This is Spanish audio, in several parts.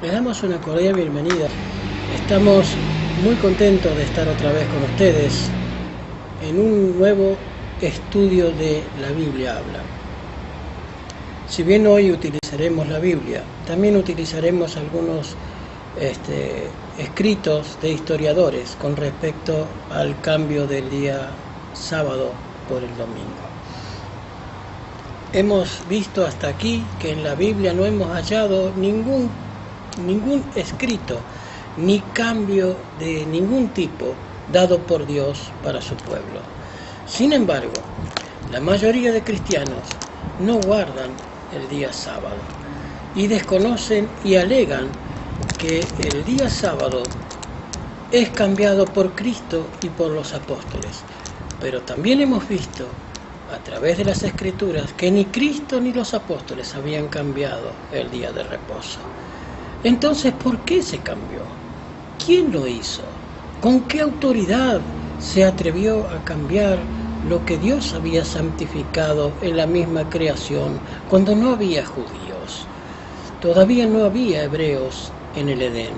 Les damos una cordial bienvenida. Estamos muy contentos de estar otra vez con ustedes en un nuevo estudio de la Biblia Habla. Si bien hoy utilizaremos la Biblia, también utilizaremos algunos escritos de historiadores con respecto al cambio del día sábado por el domingo. Hemos visto hasta aquí que en la Biblia no hemos hallado ningún escrito ni cambio de ningún tipo dado por Dios para su pueblo. Sin embargo, la mayoría de cristianos no guardan el día sábado y desconocen y alegan que el día sábado es cambiado por Cristo y por los apóstoles. Pero también hemos visto a través de las Escrituras que ni Cristo ni los apóstoles habían cambiado el día de reposo. Entonces, ¿por qué se cambió? ¿Quién lo hizo? ¿Con qué autoridad se atrevió a cambiar lo que Dios había santificado en la misma creación cuando no había judíos? Todavía no había hebreos en el Edén.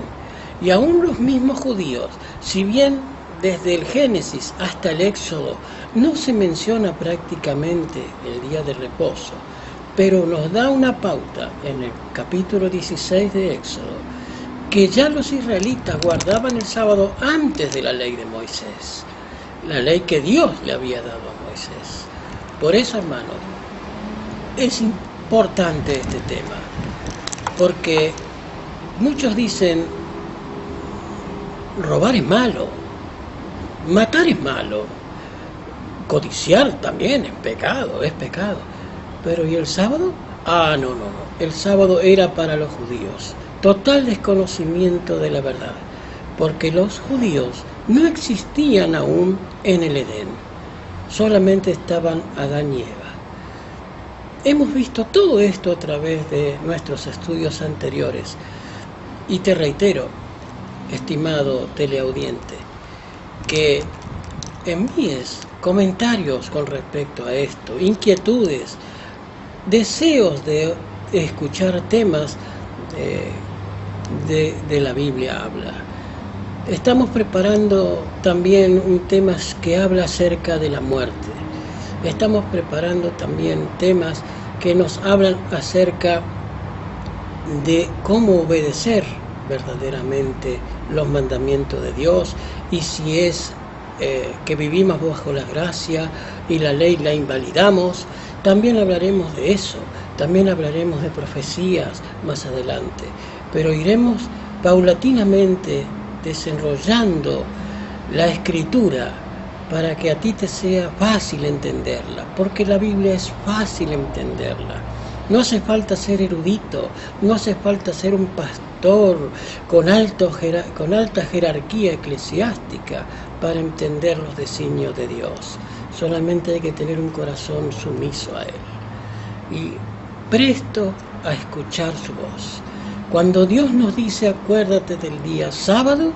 Y aún los mismos judíos, si bien desde el Génesis hasta el Éxodo no se menciona prácticamente el día de reposo, pero nos da una pauta en el capítulo 16 de Éxodo, que ya los israelitas guardaban el sábado antes de la ley de Moisés, la ley que Dios le había dado a Moisés. Por eso, hermanos, es importante este tema, porque muchos dicen, robar es malo, matar es malo, codiciar también es pecado. Pero ¿y el sábado? No. El sábado era para los judíos. Total desconocimiento de la verdad. Porque los judíos no existían aún en el Edén. Solamente estaban Adán y Eva. Hemos visto todo esto a través de nuestros estudios anteriores. Y te reitero, estimado teleaudiente, que envíes comentarios con respecto a esto, inquietudes, deseos de escuchar temas de la Biblia Habla. Estamos preparando también un tema que habla acerca de la muerte. Estamos preparando también temas que nos hablan acerca de cómo obedecer verdaderamente los mandamientos de Dios, y si es que vivimos bajo la gracia y la ley la invalidamos. También hablaremos de eso, también hablaremos de profecías más adelante, pero iremos paulatinamente desenrollando la Escritura para que a ti te sea fácil entenderla, porque la Biblia es fácil entenderla. No hace falta ser erudito, no hace falta ser un pastor con alta jerarquía eclesiástica para entender los designios de Dios. Solamente hay que tener un corazón sumiso a Él y presto a escuchar su voz. Cuando Dios nos dice acuérdate del día sábado,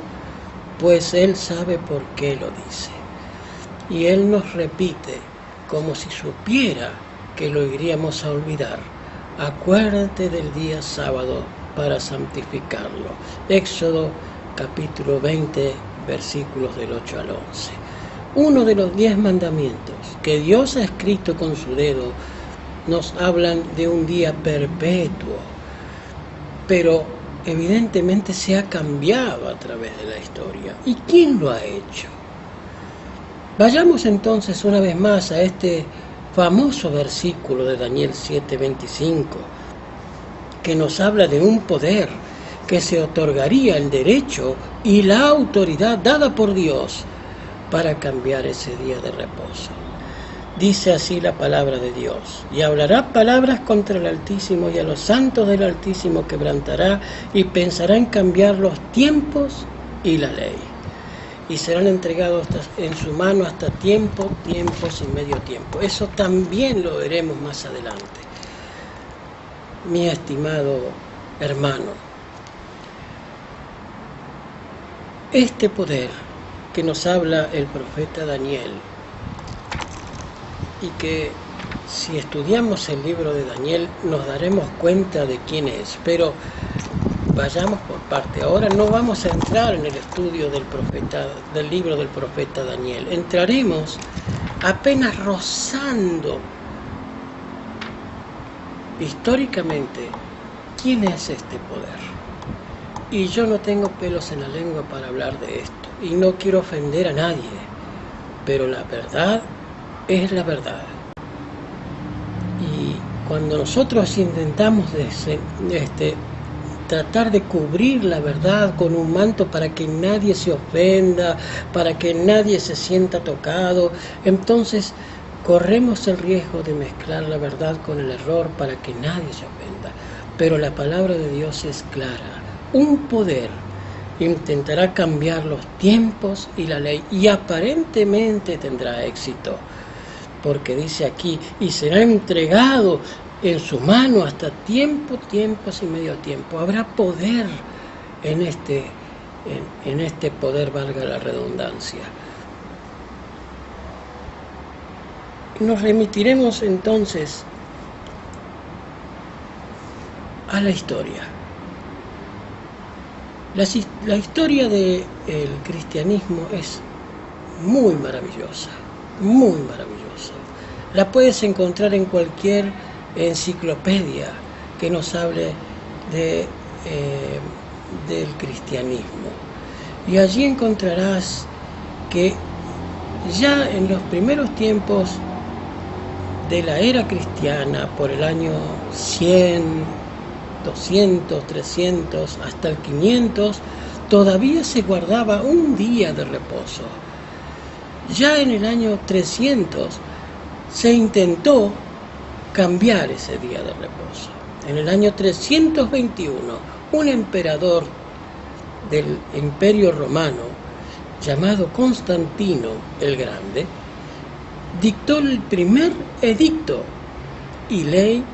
pues Él sabe por qué lo dice. Y Él nos repite como si supiera que lo iríamos a olvidar. Acuérdate del día sábado para santificarlo. Éxodo capítulo 20, versículos del 8 al 11. Uno de los 10 mandamientos que Dios ha escrito con su dedo nos hablan de un día perpetuo, pero evidentemente se ha cambiado a través de la historia. ¿Y quién lo ha hecho? Vayamos entonces una vez más a este famoso versículo de Daniel 7:25, que nos habla de un poder que se otorgaría el derecho y la autoridad dada por Dios para cambiar ese día de reposo. Dice así la palabra de Dios: y hablará palabras contra el Altísimo, y a los santos del Altísimo quebrantará, y pensará en cambiar los tiempos y la ley. Y serán entregados en su mano hasta tiempos y medio tiempo. Eso también lo veremos más adelante. Mi estimado hermano, este poder que nos habla el profeta Daniel, y que si estudiamos el libro de Daniel nos daremos cuenta de quién es, pero vayamos por parte. Ahora no vamos a entrar en el estudio del libro del profeta Daniel. Entraremos apenas rozando históricamente quién es este poder. Y yo no tengo pelos en la lengua para hablar de esto. Y no quiero ofender a nadie. Pero la verdad es la verdad. Y cuando nosotros intentamos tratar de cubrir la verdad con un manto para que nadie se ofenda, para que nadie se sienta tocado, entonces corremos el riesgo de mezclar la verdad con el error para que nadie se ofenda. Pero la palabra de Dios es clara. Un poder intentará cambiar los tiempos y la ley, y aparentemente tendrá éxito, porque dice aquí, y será entregado en su mano hasta tiempos y medio tiempo. Habrá poder en este poder, valga la redundancia. Nos remitiremos entonces a la historia. La historia del cristianismo es muy maravillosa, muy maravillosa. La puedes encontrar en cualquier enciclopedia que nos hable del cristianismo. Y allí encontrarás que ya en los primeros tiempos de la era cristiana, por el año 100, 200, 300, hasta el 500, todavía se guardaba un día de reposo. Ya en el año 300 se intentó cambiar ese día de reposo. En el año 321, un emperador del Imperio Romano, llamado Constantino el Grande, dictó el primer edicto y ley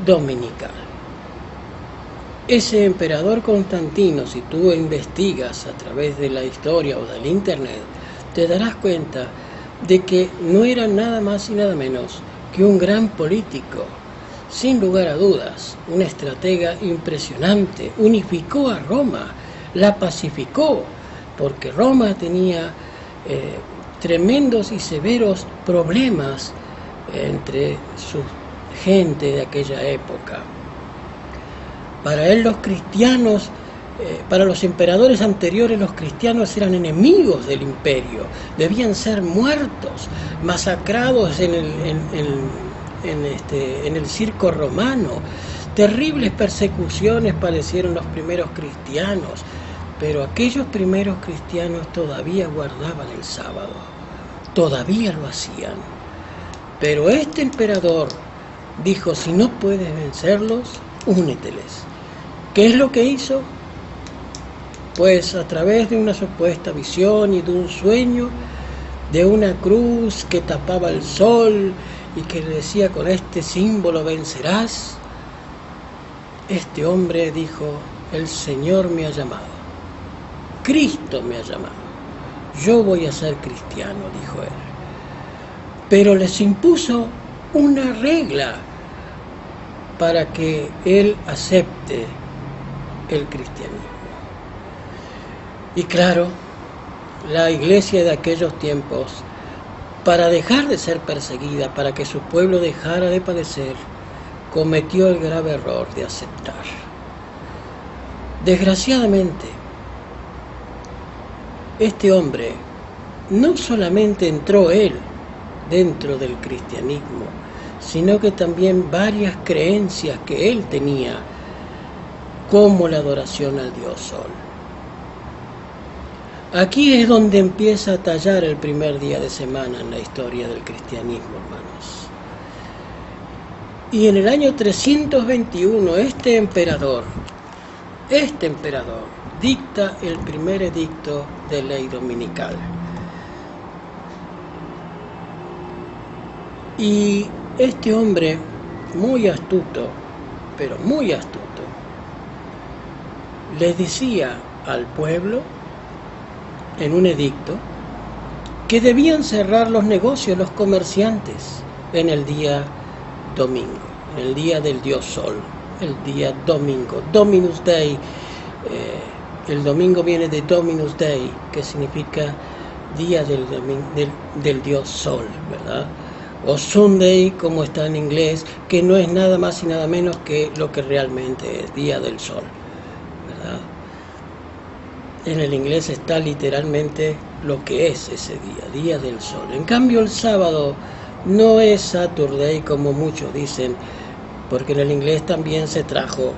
dominical. Ese emperador Constantino, si tú investigas a través de la historia o del internet, te darás cuenta de que no era nada más y nada menos que un gran político, sin lugar a dudas, un estratega impresionante. Unificó a Roma, la pacificó, porque Roma tenía tremendos y severos problemas entre su gente de aquella época. Para él los cristianos, para los emperadores anteriores, los cristianos eran enemigos del imperio, debían ser muertos, masacrados en el circo romano. Terribles persecuciones padecieron los primeros cristianos, pero aquellos primeros cristianos todavía guardaban el sábado, todavía lo hacían. Pero este emperador dijo, si no puedes vencerlos, úneteles. ¿Qué es lo que hizo? Pues a través de una supuesta visión y de un sueño, de una cruz que tapaba el sol y que le decía, con este símbolo vencerás, este hombre dijo, el Señor me ha llamado, Cristo me ha llamado, yo voy a ser cristiano, dijo él. Pero les impuso una regla para que él acepte el cristianismo. Y claro, la iglesia de aquellos tiempos, para dejar de ser perseguida, para que su pueblo dejara de padecer, cometió el grave error de aceptar. Desgraciadamente, este hombre no solamente entró él dentro del cristianismo, sino que también varias creencias que él tenía, como la adoración al Dios Sol. Aquí es donde empieza a tallar el primer día de semana en la historia del cristianismo, hermanos. Y en el año 321, este emperador dicta el primer edicto de ley dominical. Y este hombre, muy astuto, pero muy astuto, le decía al pueblo, en un edicto, que debían cerrar los negocios, los comerciantes, en el día domingo, en el día del Dios Sol, el día domingo. Dominus Day, el domingo viene de Dominus Day, que significa día del Dios Sol, ¿verdad? O Sunday, como está en inglés, que no es nada más y nada menos que lo que realmente es, día del sol, ¿verdad? En el inglés está literalmente lo que es ese día, día del sol. En cambio, el sábado no es Saturday, como muchos dicen, porque en el inglés también se trajo,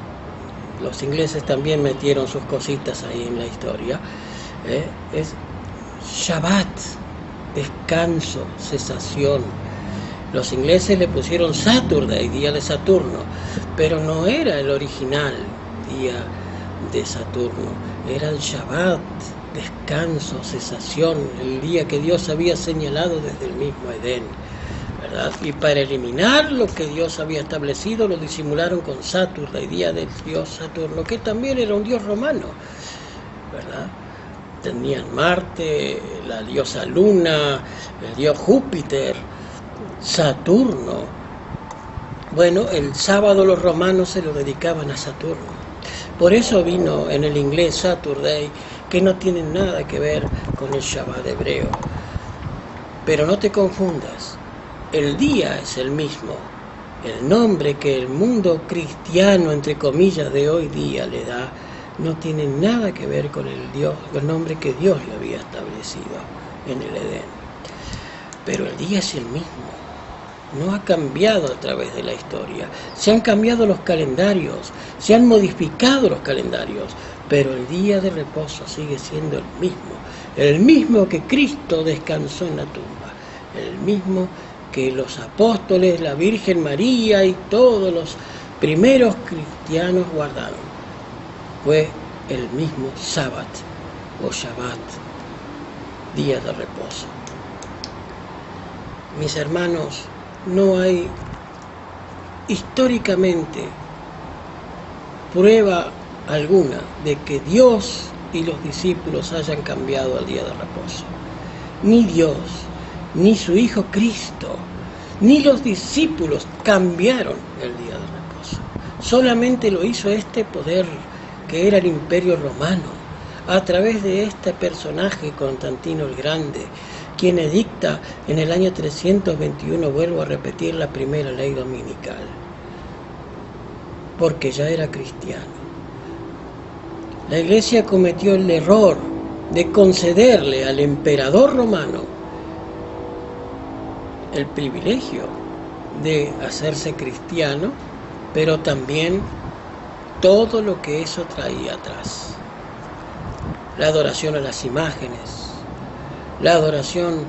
los ingleses también metieron sus cositas ahí en la historia, es Shabbat, descanso, cesación. Los ingleses le pusieron Saturday, día de Saturno, pero no era el original día de Saturno, era el Shabbat, descanso, cesación, el día que Dios había señalado desde el mismo Edén, ¿verdad? Y para eliminar lo que Dios había establecido, lo disimularon con Saturday, día del dios Saturno, que también era un dios romano, ¿verdad? Tenían Marte, la diosa Luna, el dios Júpiter, Saturno. Bueno, el sábado los romanos se lo dedicaban a Saturno. Por eso vino en el inglés Saturday, que no tiene nada que ver con el Shabbat hebreo. Pero no te confundas, el día es el mismo. El nombre que el mundo cristiano, entre comillas, de hoy día le da, no tiene nada que ver con el nombre que Dios le había establecido en el Edén. Pero el día es el mismo. No ha cambiado a través de la historia. Se han cambiado los calendarios, se han modificado los calendarios, pero el día de reposo sigue siendo el mismo que Cristo descansó en la tumba, el mismo que los apóstoles, la Virgen María y todos los primeros cristianos guardaron. Fue el mismo Sabbat o Shabbat, día de reposo. Mis hermanos, no hay históricamente prueba alguna de que Dios y los discípulos hayan cambiado el día de reposo. Ni Dios, ni su Hijo Cristo, ni los discípulos cambiaron el día de reposo. Solamente lo hizo este poder que era el Imperio Romano, a través de este personaje Constantino el Grande, quien edicta en el año 321, vuelvo a repetir, la primera ley dominical, porque ya era cristiano. La Iglesia cometió el error de concederle al emperador romano el privilegio de hacerse cristiano, pero también todo lo que eso traía atrás. La adoración a las imágenes, la adoración,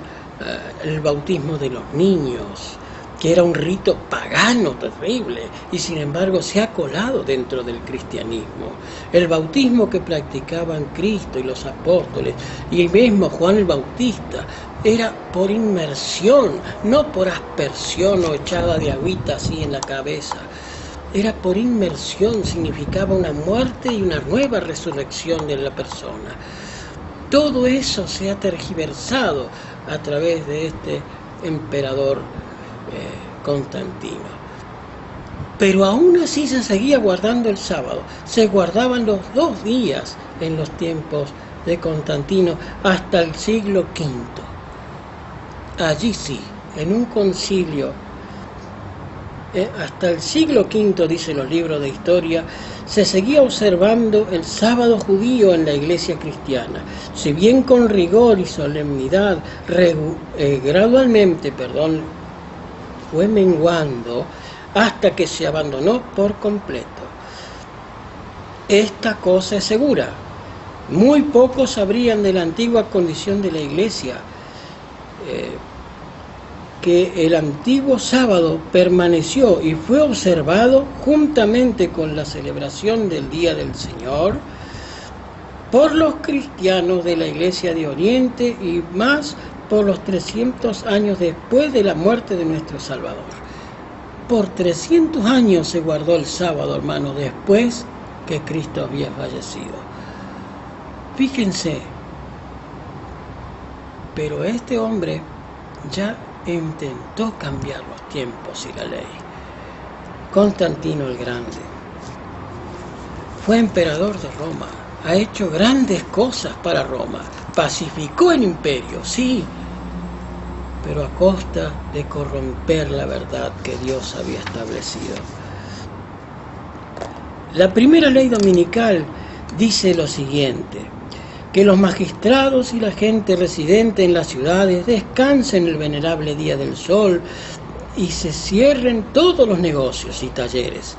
el bautismo de los niños, que era un rito pagano terrible y sin embargo se ha colado dentro del cristianismo. El bautismo que practicaban Cristo y los apóstoles y el mismo Juan el Bautista era por inmersión, no por aspersión o echada de agüita así en la cabeza. Era por inmersión, significaba una muerte y una nueva resurrección de la persona. Todo eso se ha tergiversado a través de este emperador Constantino. Pero aún así se seguía guardando el sábado. Se guardaban los 2 días en los tiempos de Constantino hasta el siglo V. Allí sí, en un concilio, hasta el siglo V, dicen los libros de historia, se seguía observando el sábado judío en la iglesia cristiana, si bien con rigor y solemnidad, gradualmente, fue menguando hasta que se abandonó por completo. Esta cosa es segura. Muy pocos sabrían de la antigua condición de la iglesia, que el antiguo sábado permaneció y fue observado juntamente con la celebración del Día del Señor por los cristianos de la Iglesia de Oriente y más por los 300 años después de la muerte de nuestro Salvador. Por 300 años se guardó el sábado, hermanos, después que Cristo había fallecido. Fíjense, pero este hombre ya intentó cambiar los tiempos y la ley. Constantino el Grande, fue emperador de Roma, ha hecho grandes cosas para Roma, pacificó el imperio, sí, pero a costa de corromper la verdad que Dios había establecido. La primera ley dominical dice lo siguiente: que los magistrados y la gente residente en las ciudades descansen el venerable día del sol y se cierren todos los negocios y talleres.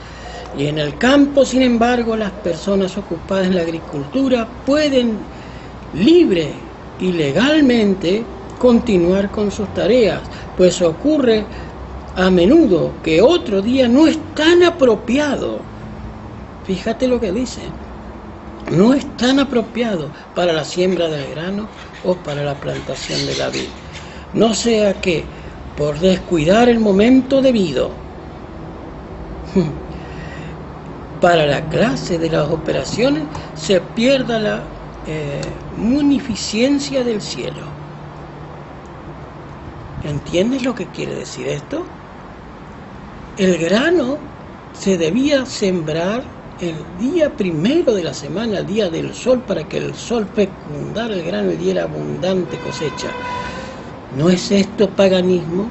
Y en el campo, sin embargo, las personas ocupadas en la agricultura pueden libre y legalmente continuar con sus tareas, pues ocurre a menudo que otro día no es tan apropiado. Fíjate lo que dice. No es tan apropiado para la siembra del grano o para la plantación de la vid. No sea que, por descuidar el momento debido para la clase de las operaciones, se pierda la munificencia del cielo. ¿Entiendes lo que quiere decir esto? El grano se debía sembrar el día primero de la semana, el día del sol, para que el sol fecundara el grano y diera abundante cosecha. ¿No es esto paganismo?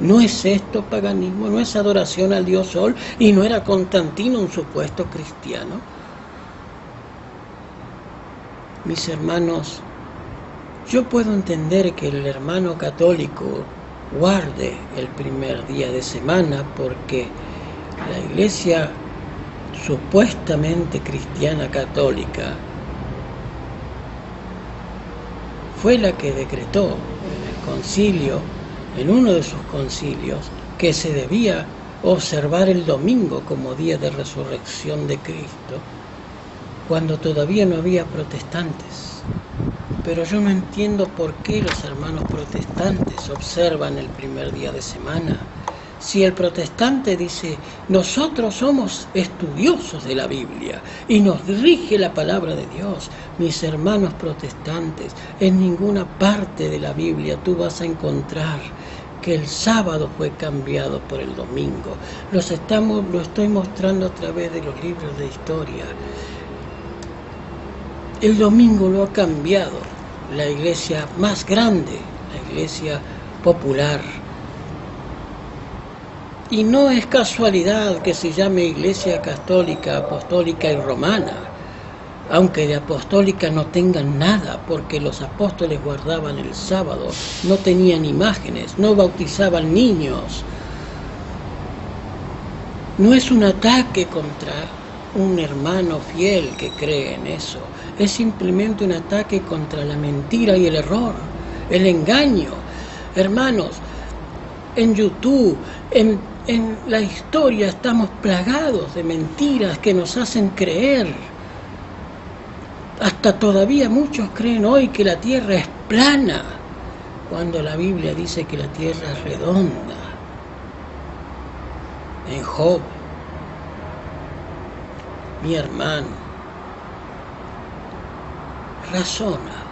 ¿No es esto paganismo? ¿No es adoración al dios sol? ¿Y no era Constantino un supuesto cristiano? Mis hermanos, yo puedo entender que el hermano católico guarde el primer día de semana porque la iglesia supuestamente cristiana católica fue la que decretó en el concilio, en uno de sus concilios, que se debía observar el domingo como día de resurrección de Cristo, cuando todavía no había protestantes. Pero yo no entiendo por qué los hermanos protestantes observan el primer día de semana. Si el protestante dice, nosotros somos estudiosos de la Biblia y nos rige la palabra de Dios, mis hermanos protestantes, en ninguna parte de la Biblia tú vas a encontrar que el sábado fue cambiado por el domingo. Lo estoy mostrando a través de los libros de historia. El domingo lo ha cambiado la iglesia más grande, la iglesia popular. Y no es casualidad que se llame Iglesia Católica, Apostólica y Romana, aunque de apostólica no tengan nada, porque los apóstoles guardaban el sábado, no tenían imágenes, no bautizaban niños. No es un ataque contra un hermano fiel que cree en eso, es simplemente un ataque contra la mentira y el error, el engaño. Hermanos, en YouTube, en la historia estamos plagados de mentiras que nos hacen creer. Hasta todavía muchos creen hoy que la tierra es plana, cuando la Biblia dice que la tierra es redonda. En Job, mi hermano, razona.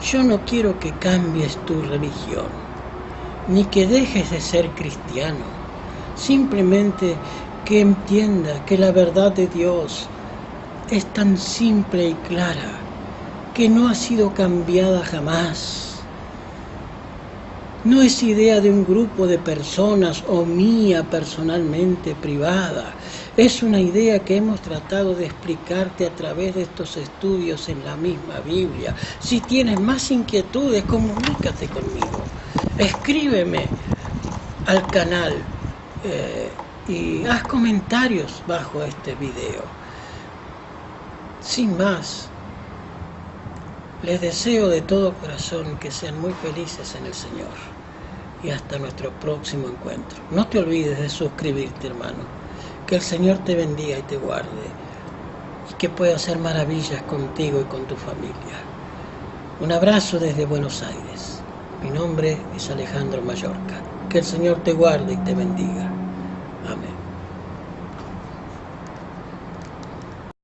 Yo no quiero que cambies tu religión, ni que dejes de ser cristiano. Simplemente que entienda que la verdad de Dios es tan simple y clara que no ha sido cambiada jamás. No es idea de un grupo de personas o mía personalmente privada. Es una idea que hemos tratado de explicarte a través de estos estudios en la misma Biblia. Si tienes más inquietudes, comunícate conmigo. Escríbeme al canal y haz comentarios bajo este video. Sin más, les deseo de todo corazón que sean muy felices en el Señor y hasta nuestro próximo encuentro. No te olvides de suscribirte, hermano. Que el Señor te bendiga y te guarde y que pueda hacer maravillas contigo y con tu familia. Un abrazo desde Buenos Aires. Mi nombre es Alejandro Mallorca. Que el Señor te guarde y te bendiga.